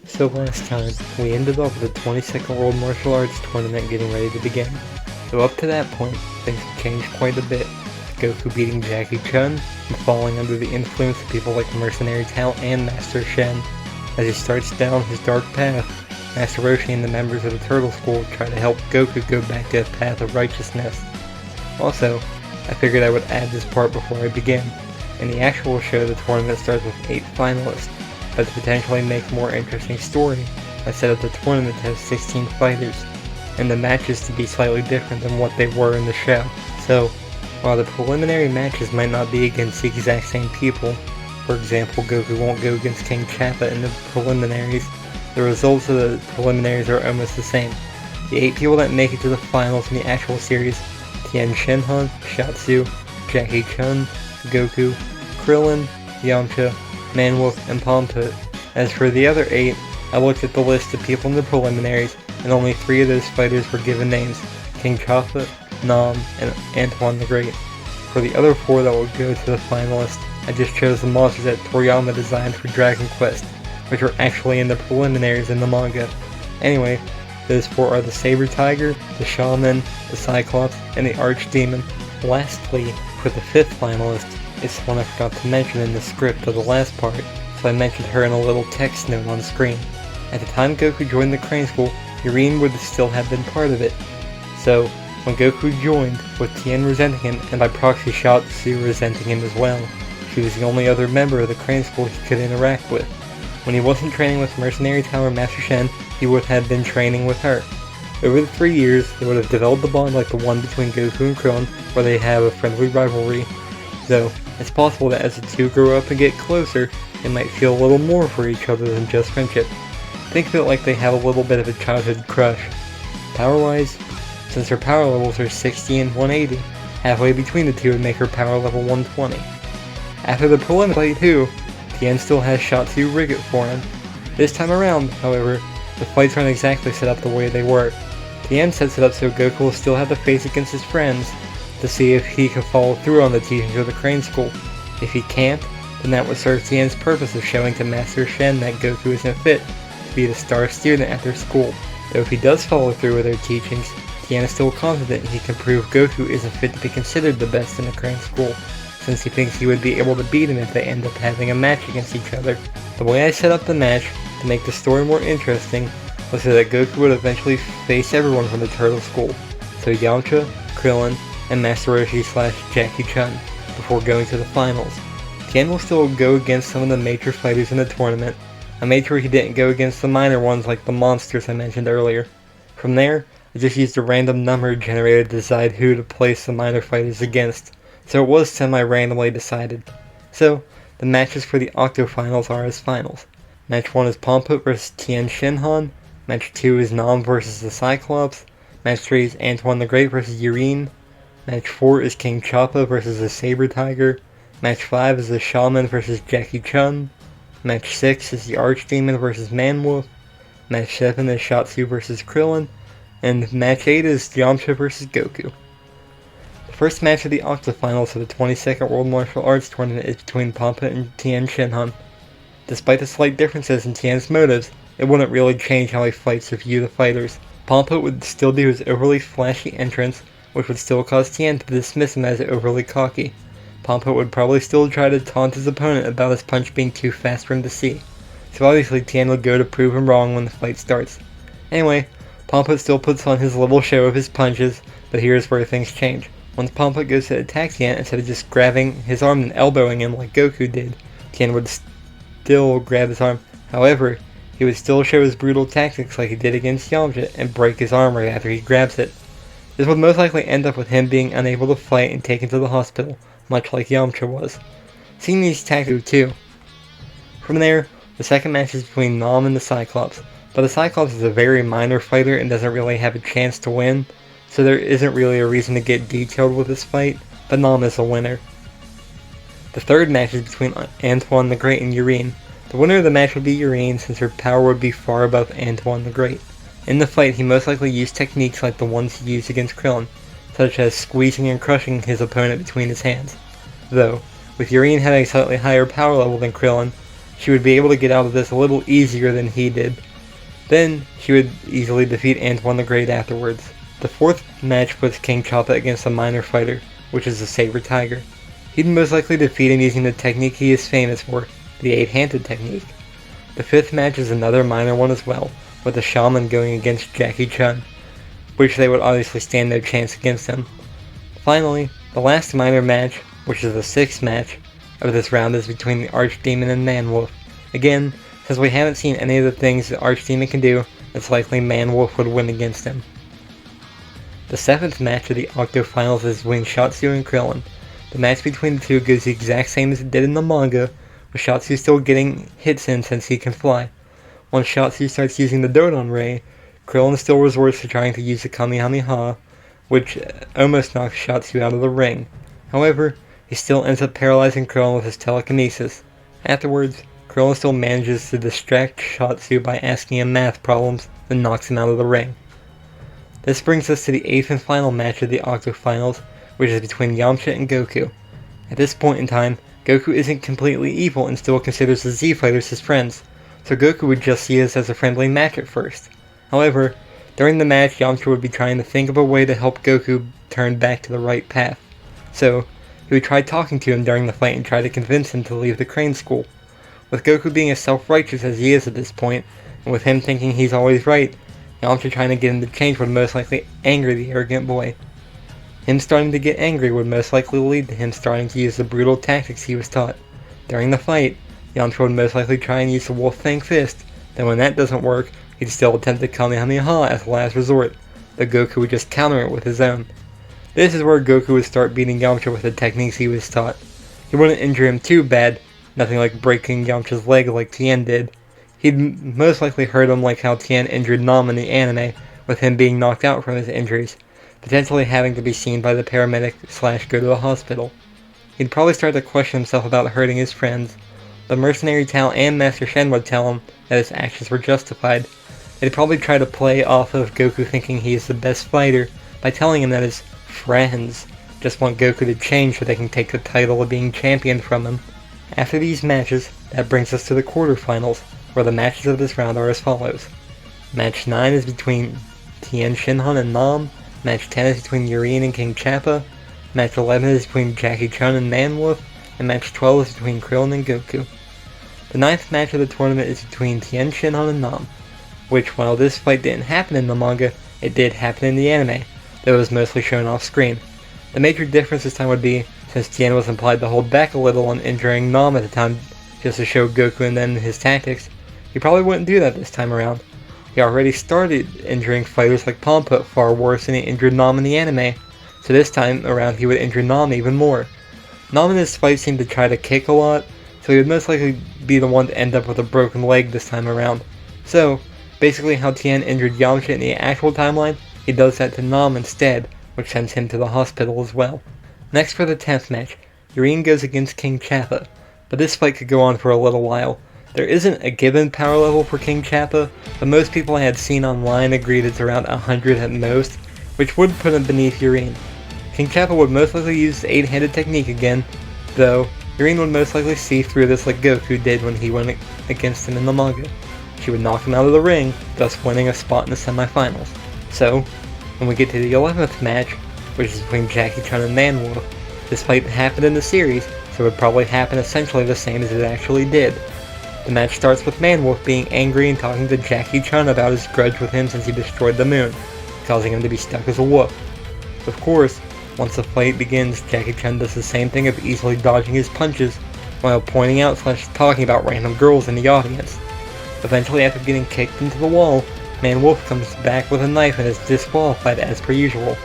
So last time, we ended up with the 22nd World Martial Arts Tournament getting ready to begin. So up to that point, things have changed quite a bit. Goku beating Jackie Chun and falling under the influence of people like Mercenary and Master Shen. As he starts down his dark path, Master Roshi and the members of the Turtle School try to help Goku go back to a path of righteousness. Also, I figured I would add this part before I begin. In the actual show, the tournament starts with 8 finalists, but to potentially make a more interesting story, I set up the tournament to have 16 fighters, and the matches to be slightly different than what they were in the show. So, while the preliminary matches might not be against the exact same people, for example, Goku won't go against King Chappa in the preliminaries, the results of the preliminaries are almost the same. The 8 people that make it to the finals in the actual series: Tien Shinhan, Shatsu, Jackie Chun, Goku, Krillin, Yamcha, Manwolf, and Pomput. As for the other 8, I looked at the list of people in the preliminaries, and only 3 of those fighters were given names: King Chappa, Nam, and Antoine the Great. For the other 4 that will go to the finalists, I just chose the monsters that Toriyama designed for Dragon Quest, which were actually in the preliminaries in the manga. Anyway, those 4 are the Saber Tiger, the Shaman, the Cyclops, and the Archdemon. Lastly, for the 5th finalist, it's one I forgot to mention in the script of the last part, so I mentioned her in a little text note on screen. At the time Goku joined the Crane School, Yurine would still have been part of it. So, when Goku joined, with Tien resenting him, and by proxy Shatsu resenting him as well, she was the only other member of the Crane School he could interact with. When he wasn't training with Mercenary or Master Shen, he would have been training with her. Over the 3 years, they would have developed a bond like the one between Goku and Krillin, where they have a friendly rivalry, though it's possible that as the two grow up and get closer, they might feel a little more for each other than just friendship. Think of it like they have a little bit of a childhood crush. Power-wise, since her power levels are 60 and 180, halfway between the two would make her power level 120. After the preliminary fight too, Tien still has Shatsu rig it for him. This time around, however, the fights aren't exactly set up the way they were. Tien sets it up so Goku will still have to face against his friends to see if he can follow through on the teachings of the Crane School. If he can't, then that would serve Tien's purpose of showing to Master Shen that Goku isn't fit to be the star student at their school. Though if he does follow through with their teachings, Tien is still confident he can prove Goku isn't fit to be considered the best in the Crane School, since he thinks he would be able to beat him if they end up having a match against each other. The way I set up the match, to make the story more interesting, was so that Goku would eventually face everyone from the Turtle School, so Yamcha, Krillin, and Master Roshi / Jackie Chun, before going to the finals. Tien will still go against some of the major fighters in the tournament. I made sure he didn't go against the minor ones like the monsters I mentioned earlier. From there, I just used a random number generator to decide who to place the minor fighters against, so it was semi-randomly decided. So, the matches for the Octo-Finals are as finals. Match 1 is Pomput vs Tien Shinhan, Match 2 is Nam vs the Cyclops, Match 3 is Antoine the Great vs Yurine, Match 4 is King Chappa vs the Saber Tiger, Match 5 is the Shaman vs Jackie Chun, Match 6 is the Archdemon vs Manwolf, Match 7 is Shatsu vs Krillin, and Match 8 is Yamcha vs Goku. The first match of the Octofinals for the 22nd World Martial Arts Tournament is between Pomput and Tien Shinhan. Despite the slight differences in Tien's motives, it wouldn't really change how he fights or view the fighters. Pomput would still do his overly flashy entrance, which would still cause Tien to dismiss him as overly cocky. Pomput would probably still try to taunt his opponent about his punch being too fast for him to see, so obviously Tien would go to prove him wrong when the fight starts. Anyway, Pomput still puts on his little show of his punches, but here's where things change. Once Pomput goes to attack Tien, instead of just grabbing his arm and elbowing him like Goku did, Tien would still grab his arm. However, he would still show his brutal tactics like he did against Yamcha and break his arm right after he grabs it. This would most likely end up with him being unable to fight and taken to the hospital, much like Yamcha was. Seeing these tactics too. From there, the second match is between Nam and the Cyclops, but the Cyclops is a very minor fighter and doesn't really have a chance to win, so there isn't really a reason to get detailed with this fight, but Nam is a winner. The third match is between Antoine the Great and Yurine. The winner of the match would be Yurine, since her power would be far above Antoine the Great. In the fight, he most likely used techniques like the ones he used against Krillin, such as squeezing and crushing his opponent between his hands. Though, with Yurine having a slightly higher power level than Krillin, she would be able to get out of this a little easier than he did. Then, she would easily defeat Antoine the Great afterwards. The fourth match puts King Choppa against a minor fighter, which is the Saber Tiger. He'd most likely defeat him using the technique he is famous for, the 8-handed technique. The fifth match is another minor one as well, with the Shaman going against Jackie Chun, which they would obviously stand no chance against him. Finally, the last minor match, which is the sixth match of this round, is between the Archdemon and Man-Wolf. Again, since we haven't seen any of the things the Archdemon can do, it's likely Man-Wolf would win against him. The seventh match of the Octo Finals is between Shatsu and Krillin. The match between the two goes the exact same as it did in the manga, with Shatsu still getting hits in since he can fly. Once Shatsu starts using the Dodon Ray, Krillin still resorts to trying to use the Kamehameha, which almost knocks Shatsu out of the ring. However, he still ends up paralyzing Krillin with his telekinesis. Afterwards, Krillin still manages to distract Shatsu by asking him math problems, then knocks him out of the ring. This brings us to the eighth and final match of the Octo Finals, which is between Yamcha and Goku. At this point in time, Goku isn't completely evil and still considers the Z-Fighters his friends, so Goku would just see this as a friendly match at first. However, during the match, Yamcha would be trying to think of a way to help Goku turn back to the right path. So, he would try talking to him during the fight and try to convince him to leave the Crane School. With Goku being as self-righteous as he is at this point, and with him thinking he's always right, Yamcha trying to get him to change would most likely anger the arrogant boy. Him starting to get angry would most likely lead to him starting to use the brutal tactics he was taught. During the fight, Yamcha would most likely try and use the Wolf Fang Fist, then when that doesn't work, he'd still attempt the Kamehameha as a last resort, but Goku would just counter it with his own. This is where Goku would start beating Yamcha with the techniques he was taught. He wouldn't injure him too bad, nothing like breaking Yamcha's leg like Tien did. He'd most likely hurt him like how Tien injured Nam in the anime, with him being knocked out from his injuries, potentially having to be seen by the paramedic / go to the hospital. He'd probably start to question himself about hurting his friends. The Mercenary Tao and Master Shen would tell him that his actions were justified. They'd probably try to play off of Goku thinking he is the best fighter by telling him that his friends just want Goku to change so they can take the title of being champion from him. After these matches, that brings us to the quarterfinals, where the matches of this round are as follows. Match 9 is between Tien Shinhan and Nam, Match 10 is between Yurien and King Chappa, Match 11 is between Jackie Chun and Man-Wolf, and Match 12 is between Krillin and Goku. The ninth match of the tournament is between Tien Shinhan and Nam, which, while this fight didn't happen in the manga, it did happen in the anime, though it was mostly shown off screen. The major difference this time would be, since Tien was implied to hold back a little on injuring Nam at the time just to show Goku and then his tactics, he probably wouldn't do that this time around. He already started injuring fighters like Pomput far worse than he injured Nam in the anime, so this time around he would injure Nam even more. Nam in this fight seemed to try to kick a lot, so he would most likely be the one to end up with a broken leg this time around. So, basically how Tien injured Yamcha in the actual timeline, he does that to Nam instead, which sends him to the hospital as well. Next for the 10th match, Yurien goes against King Chappa, but this fight could go on for a little while. There isn't a given power level for King Chappa, but most people I had seen online agreed it's around 100 at most, which would put him beneath Yurien. King Chappa would most likely use the 8-handed technique again, though Yurien would most likely see through this like Goku did when he went against him in the manga. She would knock him out of the ring, thus winning a spot in the semifinals. So, when we get to the 11th match, which is between Jackie Chun and Man-Wolf, this fight happened in the series, so it would probably happen essentially the same as it actually did. The match starts with Man-Wolf being angry and talking to Jackie Chun about his grudge with him since he destroyed the moon, causing him to be stuck as a wolf. Of course, once the fight begins, Jackie Chun does the same thing of easily dodging his punches, while pointing out / talking about random girls in the audience. Eventually, after getting kicked into the wall, Man-Wolf comes back with a knife and is disqualified as per usual.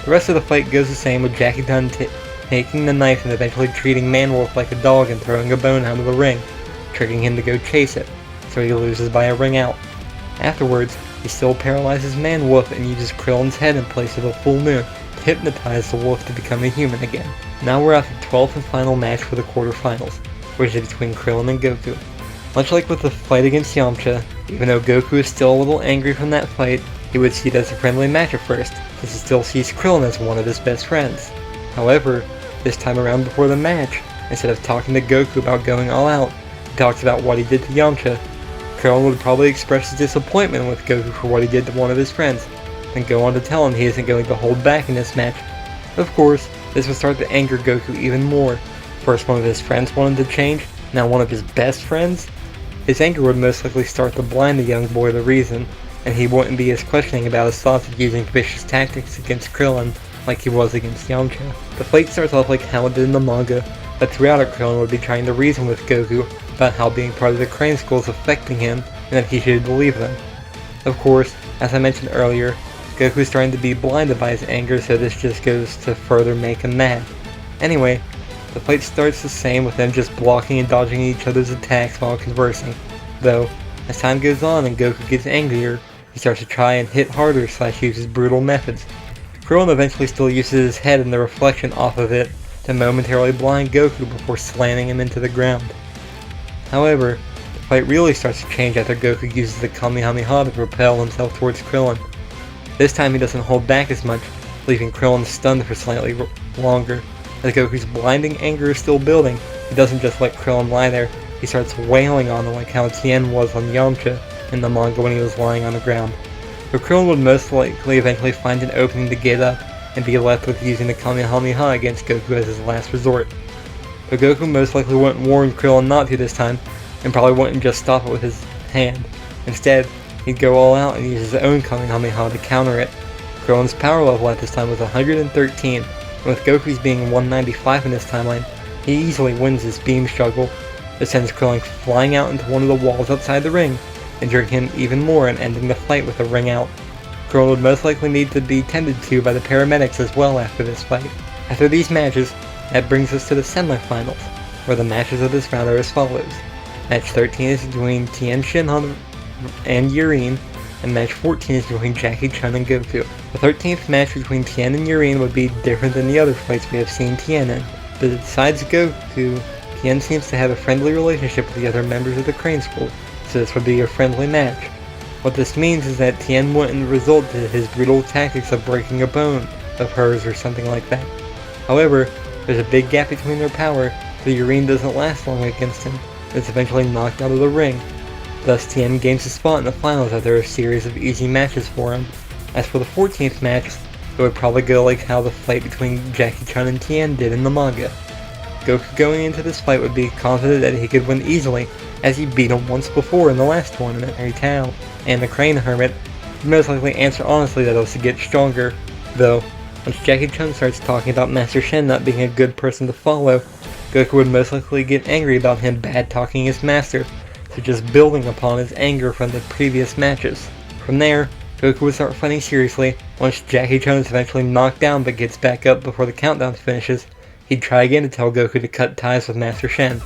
The rest of the fight goes the same, with Jackie Chun taking the knife and eventually treating Man-Wolf like a dog and throwing a bone out of the ring, tricking him to go chase it, so he loses by a ring out. Afterwards, he still paralyzes Man-Wolf and uses Krillin's head in place of a full moon to hypnotize the wolf to become a human again. Now we're at the 12th and final match for the quarterfinals, which is between Krillin and Goku. Much like with the fight against Yamcha, even though Goku is still a little angry from that fight, he would see it as a friendly match at first, since he still sees Krillin as one of his best friends. However, this time around before the match, instead of talking to Goku about going all out, talks about what he did to Yamcha. Krillin would probably express his disappointment with Goku for what he did to one of his friends, and go on to tell him he isn't going to hold back in this match. Of course, this would start to anger Goku even more. First one of his friends wanted to change, now one of his best friends? His anger would most likely start to blind the young boy to reason, and he wouldn't be as questioning about his thoughts of using vicious tactics against Krillin like he was against Yamcha. The fight starts off like how it did in the manga, but throughout it Krillin would be trying to reason with Goku about how being part of the Crane School is affecting him and that he should believe them. Of course, as I mentioned earlier, Goku is starting to be blinded by his anger, so this just goes to further make him mad. Anyway, the fight starts the same with them just blocking and dodging each other's attacks while conversing, though as time goes on and Goku gets angrier, he starts to try and hit harder / uses brutal methods. Krillin eventually still uses his head and the reflection off of it to momentarily blind Goku before slamming him into the ground. However, the fight really starts to change after Goku uses the Kamehameha to propel himself towards Krillin. This time he doesn't hold back as much, leaving Krillin stunned for slightly longer. As Goku's blinding anger is still building, he doesn't just let Krillin lie there, he starts wailing on him like how Tien was on Yamcha in the manga when he was lying on the ground. But Krillin would most likely eventually find an opening to get up and be left with using the Kamehameha against Goku as his last resort. But Goku most likely wouldn't warn Krillin not to this time, and probably wouldn't just stop it with his hand. Instead, he'd go all out and use his own Kamehameha to counter it. Krillin's power level at this time was 113, and with Goku's being 195 in this timeline, he easily wins this beam struggle. This sends Krillin flying out into one of the walls outside the ring, injuring him even more and ending the fight with a ring out. Krillin would most likely need to be tended to by the paramedics as well after this fight. After these matches, that brings us to the semifinals, where the matches of this round are as follows. Match 13 is between Tien Shinhan and Yurine, and match 14 is between Jackie Chun and Goku. The 13th match between Tien and Yurine would be different than the other fights we have seen Tien in, but besides Goku, Tien seems to have a friendly relationship with the other members of the Crane School, so this would be a friendly match. What this means is that Tien wouldn't resort to his brutal tactics of breaking a bone of hers or something like that. However, there's a big gap between their power, so Yurine doesn't last long against him, and is eventually knocked out of the ring. Thus Tien gains a spot in the finals after a series of easy matches for him. As for the 14th match, it would probably go like how the fight between Jackie Chun and Tien did in the manga. Goku going into this fight would be confident that he could win easily, as he beat him once before in the last tournament, Tao, and the Crane Hermit would most likely answer honestly that it was to get stronger, though once Jackie Chun starts talking about Master Shen not being a good person to follow, Goku would most likely get angry about him bad-talking his master, so just building upon his anger from the previous matches. From there, Goku would start fighting seriously. Once Jackie Chun is eventually knocked down but gets back up before the countdown finishes, he'd try again to tell Goku to cut ties with Master Shen.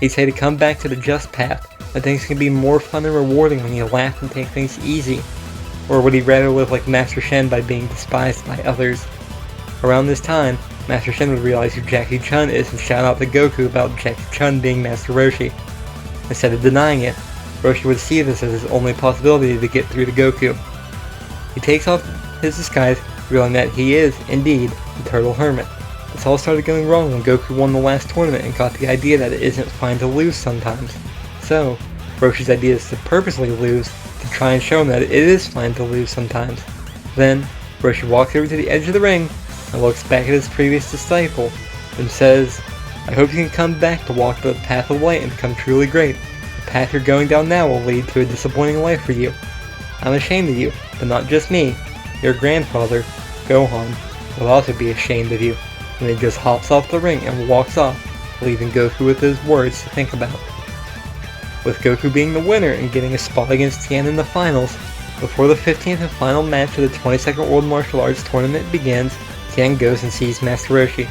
He'd say to come back to the just path, that things can be more fun and rewarding when you laugh and take things easy. Or would he rather live like Master Shen by being despised by others? Around this time, Master Shen would realize who Jackie Chun is and shout out to Goku about Jackie Chun being Master Roshi. Instead of denying it, Roshi would see this as his only possibility to get through to Goku. He takes off his disguise, revealing that he is, indeed, the Turtle Hermit. This all started going wrong when Goku won the last tournament and got the idea that it isn't fine to lose sometimes. So, Roshi's idea is to purposely lose, to try and show him that it is fine to lose sometimes. Then, Roshi walks over to the edge of the ring and looks back at his previous disciple and says, "I hope you can come back to walk the path of light and become truly great. The path you're going down now will lead to a disappointing life for you. I'm ashamed of you, but not just me. Your grandfather, Gohan, will also be ashamed of you." And he just hops off the ring and walks off, leaving Goku with his words to think about. With Goku being the winner and getting a spot against Tien in the finals, before the 15th and final match of the 22nd World Martial Arts Tournament begins, Tien goes and sees Master Roshi.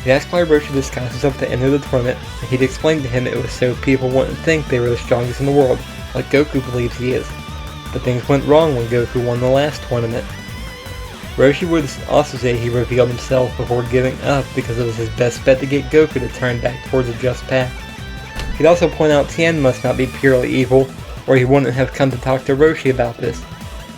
He asks why Roshi disguised himself to enter the tournament, and he'd explained to him it was so people wouldn't think they were the strongest in the world, like Goku believes he is. But things went wrong when Goku won the last tournament. Roshi would also say he revealed himself before giving up because it was his best bet to get Goku to turn back towards a just path. He'd also point out Tien must not be purely evil, or he wouldn't have come to talk to Roshi about this,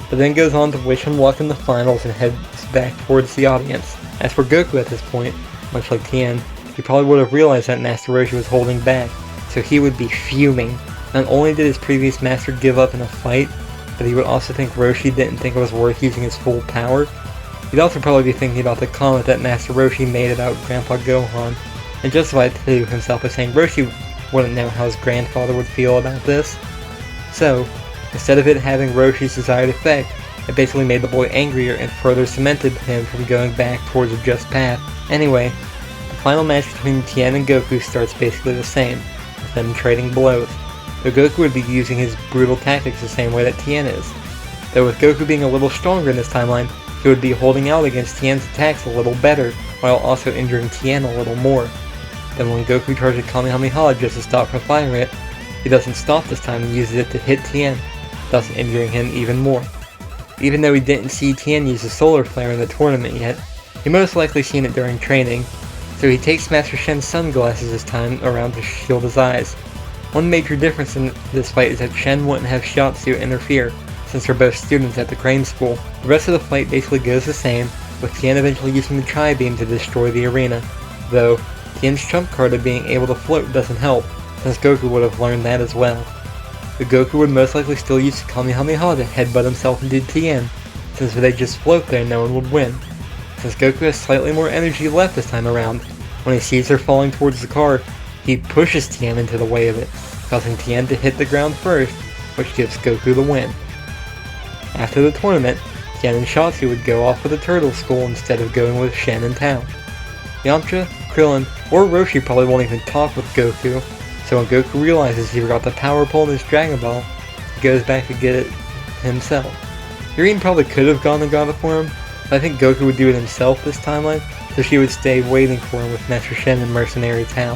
but then goes on to wish him luck in the finals and heads back towards the audience. As for Goku at this point, much like Tien, he probably would have realized that Master Roshi was holding back, so he would be fuming. Not only did his previous master give up in a fight, but he would also think Roshi didn't think it was worth using his full power. He'd also probably be thinking about the comment that Master Roshi made about Grandpa Gohan, and justified to himself by saying Roshi wouldn't know how his grandfather would feel about this. So, instead of it having Roshi's desired effect, it basically made the boy angrier and further cemented him from going back towards a just path. Anyway, the final match between Tien and Goku starts basically the same, with them trading blows. Though Goku would be using his brutal tactics the same way that Tien is. Though with Goku being a little stronger in this timeline, he would be holding out against Tien's attacks a little better, while also injuring Tien a little more. Then when Goku charges Kamehameha just to stop from firing it, he doesn't stop this time and uses it to hit Tien, thus injuring him even more. Even though we didn't see Tien use the Solar Flare in the tournament yet, he most likely seen it during training, so he takes Master Shen's sunglasses this time around to shield his eyes. One major difference in this fight is that Shen wouldn't have Shiatsu interfere, since they're both students at the Crane School. The rest of the fight basically goes the same, with Tien eventually using the Tri-Beam to destroy the arena, though Tien's trump card of being able to float doesn't help, since Goku would have learned that as well. The Goku would most likely still use the Kamehameha to headbutt himself into Tien, since if they just float there no one would win. Since Goku has slightly more energy left this time around, when he sees her falling towards the car, he pushes Tien into the way of it, causing Tien to hit the ground first, which gives Goku the win. After the tournament, Tien and Shiatsu would go off with the Turtle School instead of going with Shen and Tao. Yamcha, Krillin, or Roshi probably won't even talk with Goku, so when Goku realizes he forgot the power pole in his Dragon Ball, he goes back to get it himself. Yurine probably could have gone and got it for him, but I think Goku would do it himself this timeline, so she would stay waiting for him with Master Shen and Mercenary Tao,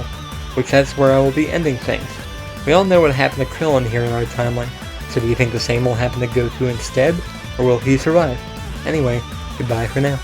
which that's where I will be ending things. We all know what happened to Krillin here in our timeline, so do you think the same will happen to Goku instead, or will he survive? Anyway, goodbye for now.